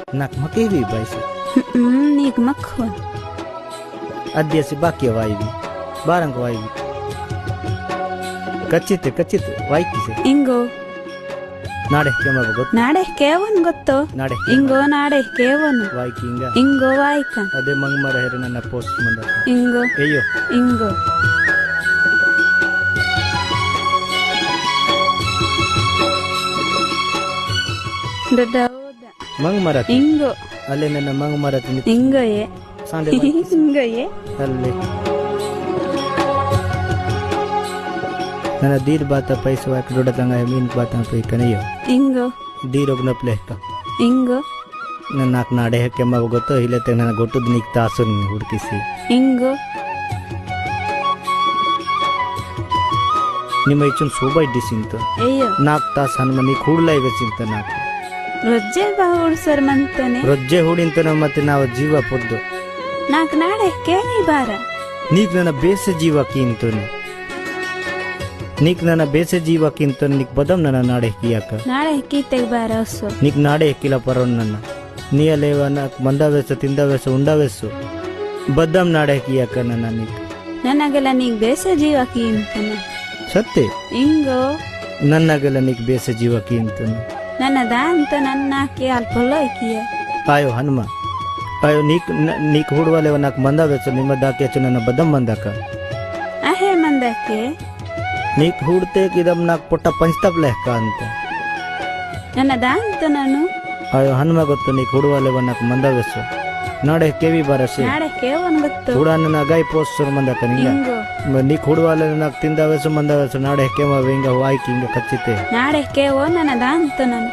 nak makevi baisi nik makhon adya si bakya waivi barang waivi kachit waikise ingo nade kema bagot nade kevon gotto nade ingo nade kevonu waikinga ingo waikan ade mangmara herna na post mandaka ingo eyo ingo Dada mangmara ingo alle nana mangmara tini ingo ye sande ingo ye alle nana dir bata paisa wa kuda tanga min bata pe kaniyo ingo dirogna plehka ingo nak nade kema bagot hilete nana gotud nikta asun hudkisi ingo ನಿಮ್ಮ ಇಚ್ಚನ್ ಸೋಬೈ ಡಿಸಿಂತ ಅಯ್ಯೋ ನಾಕ್ತಾ ಸನ್ಮನಿ ಕೂಡ್ಲೈ ಬೆಸಿಂತ ನಾಕ್ ರೊಜ್ಜೆ ಬಾಹುಡ್ sir ಮಂತನೆ ರೊಜ್ಜೆ ಹುಡಿಂತನ ಮತ್ತೆ ನಾವು ಜೀವ ಪೊದ್ದು ನಾಕ್ ನಾಡೆ ಕೇಳಿ ಬಾರ ನೀಕ್ ನನ್ನ ಬೇಸೆ ಜೀವ ಕಿಂತನು ನೀಕ್ ನನ್ನ ಬೇಸೆ ಜೀವ ಕಿಂತನು ನೀಕ್ ಬದಂ ನನ್ನ ನಾಡೆ ಕಿಯಾಕ ನಾಡೆ ಕೀತೆಗ್ ಬಾರ ಅಸು ನೀಕ್ ನಾಡೆ ಕಿಲ ಪರೋನ್ ನನ್ನ ನೀ ಅಲೇವನ ಮಂದವೆಸ ತಿಂದವೆಸ ಉಂಡವೆಸು ಬದಂ ನಾಡೆ ಕಿಯಾಕ ನನ್ನ ನೀಕ್ ನನಗೆಲ್ಲ ನೀಗ್ ಬೇಸೆ ಜೀವ ಕೀಂತನೆ ಸತ್ಯ ಇಂಗೋ ನನ್ನಗೆಲ್ಲ ನೀಕ್ ಬೇಸೆ ಜೀವ ಕಿಂತನು ನನ್ನ ದಾಂತ ನನ್ನ ಕೆ ಅಲ್ಪಲ್ಲ ಕಿಯ ಆಯೋ ಹನುಮ ಆಯೋ ನೀಕ್ ಹುಡುವಲೆ ನಾಕ್ ಮಂದವೆಸು ನಿಮ್ಮ ದಾಕೆ ನನ್ನ ಬದಂ ಮಂದಕ ಅಹೇ ಮಂದಕ್ಕೆ ನೀಕ್ ಹುಡ್ತೆ ಕಿದಂ ನಾಕ್ ಪುಟ್ಟ ಪಂಚತಪ್ ಲೆಕ್ಕ ಅಂತ ನನ್ನ ದಾಂತ ನಾನು ಅಯ್ಯೋ ಹನುಮ ಗೊತ್ತು ನೀಕ್ ಹುಡುವಲೆ ನಾಕ್ ಮಂದವೆಸು ನಾಡೆ ಕೆವಿ ಬರಸೆ ನಾಡೆ ಕೇವನ್ ಗೊತ್ತು ಹುಡಾನ ಗೈ ಪೋಸ್ಟರ್ ಮಂದಕ ನಿಂಗ ಇಂಗೋ ನೀಕ್ ಹುಡುವಲೆ ನಾಕ್ ತಿಂದವೆಸು ಮಂದವೆಸು ನಾಡೆ ಕೆಮ ವೆಂಗ ವಾಯ್ಕಿ ಹಿಂಗ ಕಚ್ಚಿತೆ ನಾಡೆ ಕೇವೋ ನನ್ನ ದಾಂತ ನಾನು